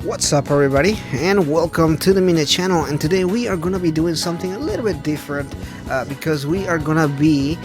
What's up everybody, and welcome to the Minute channel. And today we are gonna be doing something a little bit different because we are gonna be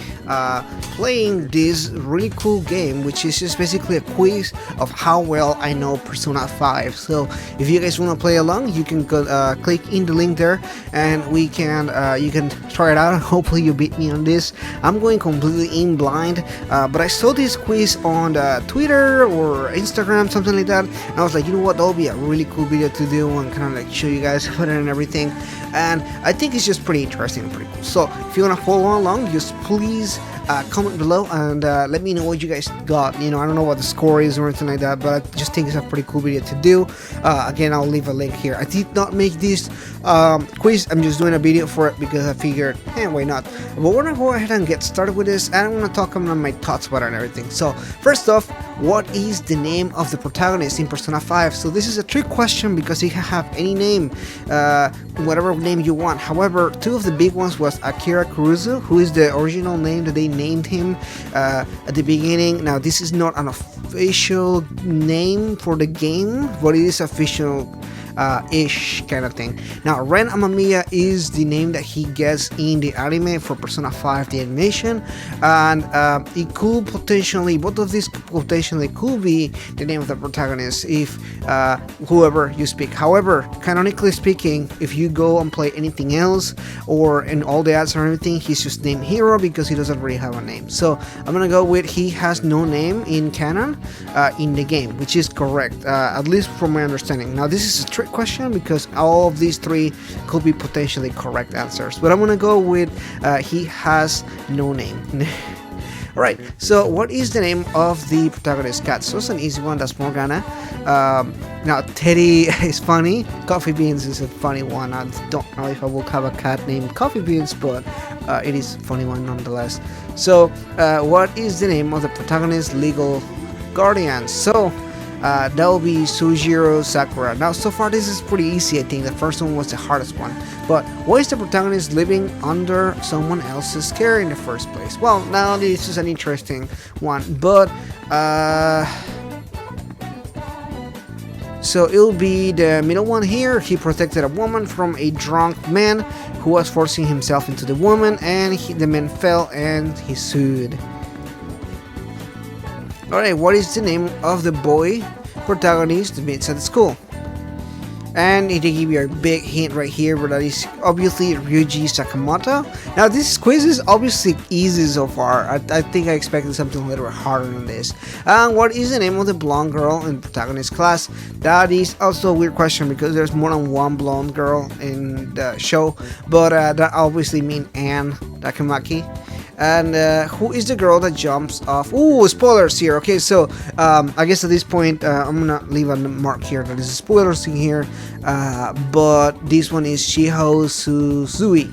playing this really cool game, which is just basically a quiz of how well I know Persona 5. So if you guys want to play along, you can go, click in the link there, and we can you can try it out. Hopefully you beat me on this. I'm going completely in blind, but I saw this quiz on Twitter or Instagram, something like that, and I was like, you know what, that'll be a really cool video to do and kind of like show you guys about it and everything. And I think it's just pretty interesting and pretty cool. So if you want to follow along, just please comment below and let me know what you guys got. You know, I don't know what the score is or anything like that, but I just think it's a pretty cool video to do. Again, I'll leave a link here. I did not make this quiz. I'm just doing a video for it because I figured, hey, why not? But we're gonna go ahead and get started with this, and I'm gonna talk about my thoughts about it and everything. So first off, what is the name of the protagonist in Persona 5? So this is a trick question because he can have any name, whatever name you want. However, two of the big ones was Akira Kurusu, who is the original name that they named him at the beginning. Now this is not an official name for the game, but it is official ish kind of thing. Now Ren Amamiya is the name that he gets in the anime for Persona 5 the animation, and it could potentially, both of these potentially could be the name of the protagonist if whoever you speak. However, canonically speaking, if you go and play anything else or in all the ads or anything, he's just named Hero because he doesn't really have a name. So I'm gonna go with he has no name in canon in the game, which is correct, at least from my understanding. Now this is a trick question because all of these three could be potentially correct answers, but I'm gonna go with he has no name. Alright, so what is the name of the protagonist cat? So it's an easy one, that's Morgana. Now Teddy is funny, Coffee Beans is a funny one. I don't know if I will have a cat named Coffee Beans, but it is a funny one nonetheless. So what is the name of the protagonist's legal guardian? So that will be Sujiro Sakura. Now so far this is pretty easy. I think the first one was the hardest one, but why is the protagonist living under someone else's care in the first place? Well, now this is an interesting one, but so it'll be the middle one here. He protected a woman from a drunk man who was forcing himself into the woman, and the man fell and he sued. Alright, what is the name of the boy protagonist meets at school? And they give you a big hint right here, but that is obviously Ryuji Sakamoto. Now this quiz is obviously easy so far. I think I expected something a little bit harder than this. And what is the name of the blonde girl in protagonist class? That is also a weird question because there's more than one blonde girl in the show, but that obviously means Anne Takamaki. And who is the girl that jumps off? Ooh, spoilers here. Okay, so I guess at this point I'm gonna leave a mark here that is spoilers in here, but this one is Shiho Suzui.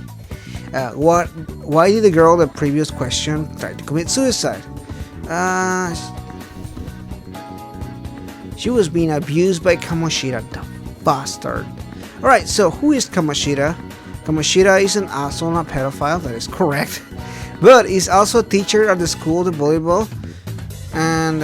Why did the girl, the previous question, try to commit suicide? She was being abused by Kamoshida, the bastard. Alright, so who is Kamoshida? Kamoshida is an asshole and a pedophile, that is correct. But he's also a teacher at the school of volleyball, and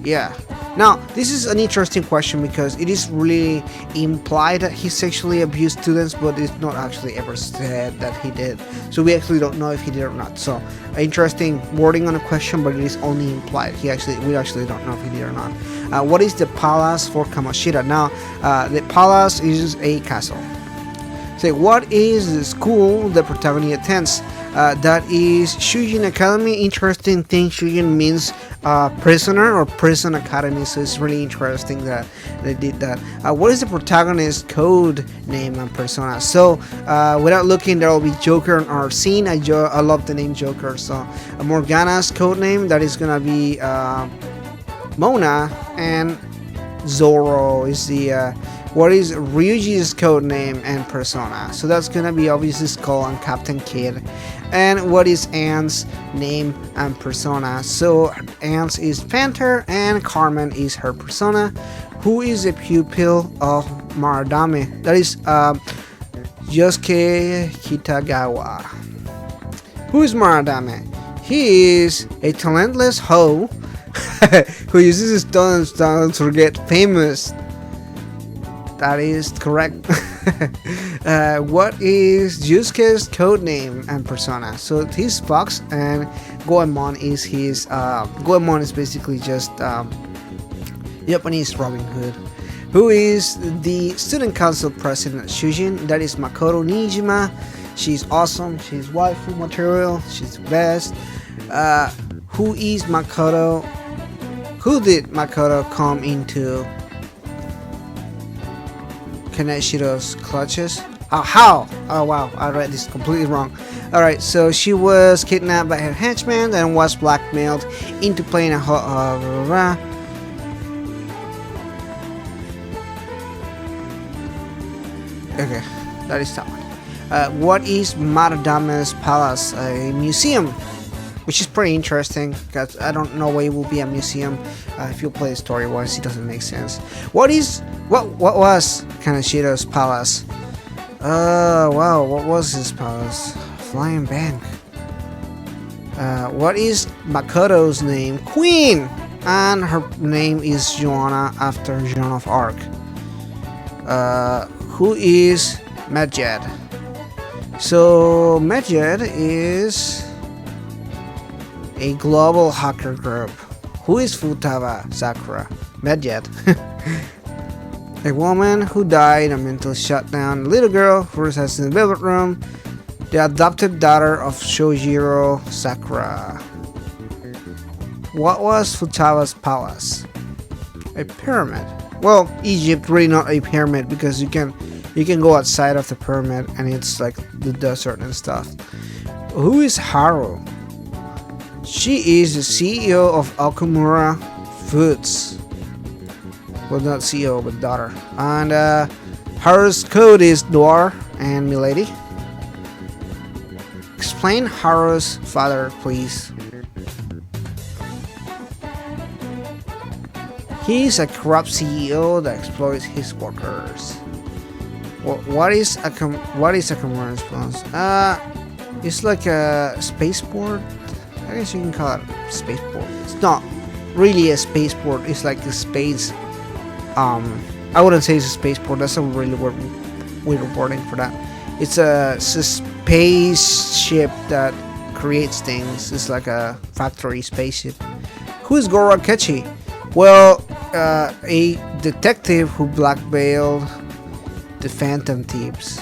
yeah. Now this is an interesting question because it is really implied that he sexually abused students, but it's not actually ever said that he did. So we actually don't know if he did or not. So interesting wording on a question, but it is only implied. We actually don't know if he did or not. What is the palace for Kamoshida? Now the palace is a castle. Say, what is the school the protagonist attends? That is Shujin Academy. Interesting thing, Shujin means prisoner or prison academy, so it's really interesting that they did that. What is the protagonist's code name and persona? So without looking, there will be Joker on our scene. I love the name Joker. So Morgana's code name, that is gonna be Mona, and Zoro is the what is Ryuji's code name and persona? So that's gonna be obviously Skull and Captain Kid. And what is Anne's name and persona? So Anne's is Panther and Carmen is her persona. Who is a pupil of Maradame? That is Yosuke Kitagawa. Who is Maradame? He is a talentless hoe who uses stones to get famous. That is correct. What is Yusuke's code name and persona? So he's Fox, and Goemon is his. Goemon is basically just Japanese Robin Hood. Who is the student council president at Shujin? That is Makoto Nijima. She's awesome. She's waifu material. She's the best. Who is Makoto? Who did Makoto come into Kanashiro's clutches? How? Oh wow, I read this completely wrong. Alright, so she was kidnapped by her henchman and was blackmailed into playing a okay, that is that one. What is Maradame's Palace? A museum, which is pretty interesting because I don't know why it will be a museum. If you play story wise, it doesn't make sense. What was Kanashiro's palace? Wow, what was his palace? Flying bank. What is Makoto's name? Queen, and her name is Joanna after Joan of Arc. Who is Medjed? So Medjed is a global hacker group. Who is Futaba Sakura? Medjed. A woman who died in a mental shutdown. A little girl who resides in the velvet room. The adopted daughter of Shojiro Sakura. What was Futaba's palace? A pyramid. Well, Egypt really not a pyramid because you can go outside of the pyramid and it's like the desert and stuff. Who is Haru? She is the CEO of Okumura Foods. Well, not CEO, but daughter. And Haru's code is Noir and Milady. Explain Haru's father, please. He's a corrupt CEO that exploits his workers. What is a Okumura's response? It's like a spaceport. I guess you can call it a spaceport. It's not really a spaceport. It's like a space. I wouldn't say it's a spaceport. That's a really weird wording for that. It's a spaceship that creates things. It's like a factory spaceship. Who is Goro Akechi? Well, a detective who blackmailed the Phantom Thieves.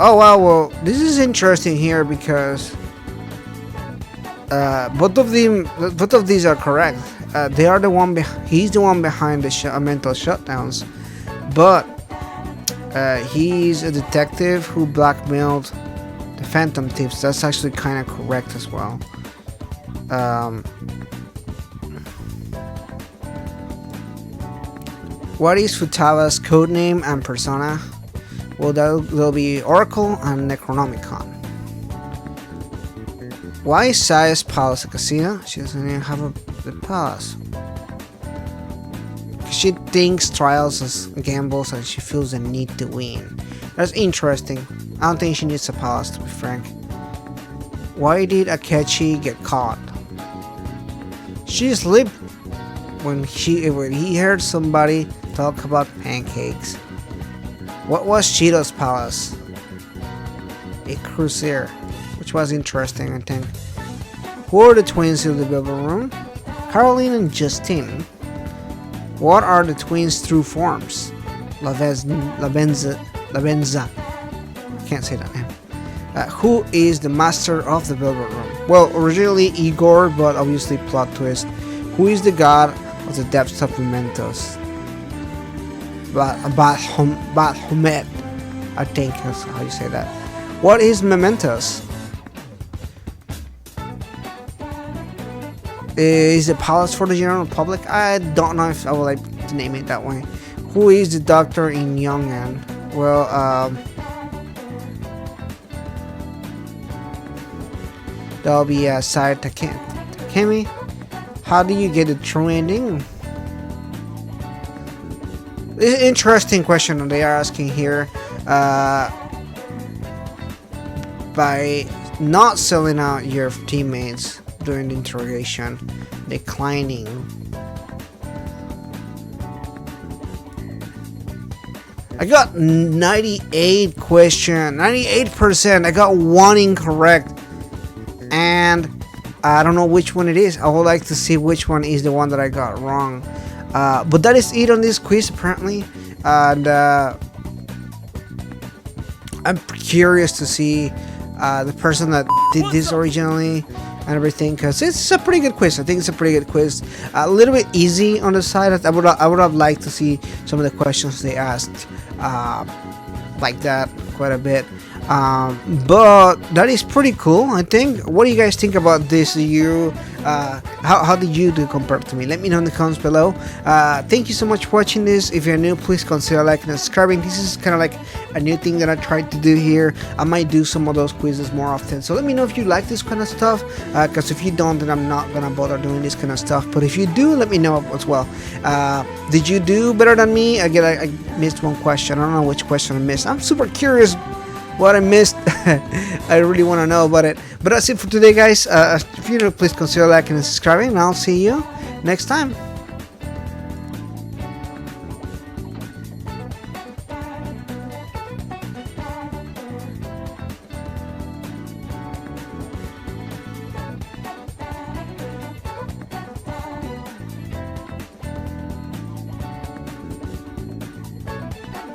Oh wow, well this is interesting here because both of these are correct. They are the one. He's the one behind the mental shutdowns, but he's a detective who blackmailed the Phantom Thieves. That's actually kind of correct as well. What is Futaba's codename and persona? Well, that'll be Oracle and Necronomicon. Why is Saya's palace a casino? She doesn't even have the palace. She thinks trials as gambles and she feels the need to win. That's interesting. I don't think she needs a palace, to be frank. Why did Akechi get caught? She slipped when he heard somebody talk about pancakes. What was Shido's palace? A cruiser, which was interesting, I think. Who are the twins in the Velvet Room? Caroline and Justine. What are the twins' true forms? Lavenza. I can't say that name. Who is the master of the Velvet Room? Well, originally Igor, but obviously plot twist. Who is the god of the depths of mementos? Baphomet, I think that's how you say that. What is mementos? Is it palace for the general public? I don't know if I would like to name it that way. Who is the doctor in Yongan? Well, that'll be Sai Takemi. How do you get a true ending? Interesting question they are asking here. By not selling out your teammates, during the interrogation. Declining. I got 98 question, 98%. I got one incorrect, and I don't know which one it is. I would like to see which one is the one that I got wrong. But that is it on this quiz apparently, and I'm curious to see the person that did this originally and everything, because it's a pretty good quiz. I think it's a pretty good quiz. A little bit easy on the side. I would have liked to see some of the questions they asked like that quite a bit. But that is pretty cool, I think. What do you guys think about this? Do you how did you do compared to me? Let me know in the comments below. Thank you so much for watching this. If you're new, please consider liking and subscribing. This is kind of like a new thing that I tried to do here. I might do some of those quizzes more often, so let me know if you like this kind of stuff, because if you don't, then I'm not gonna bother doing this kind of stuff. But if you do, let me know as well. Did you do better than me? Again, I missed one question. I don't know which question I missed. I'm super curious what I missed. I really want to know about it. But that's it for today, guys. If you know, please consider liking and subscribing, and I'll see you next time.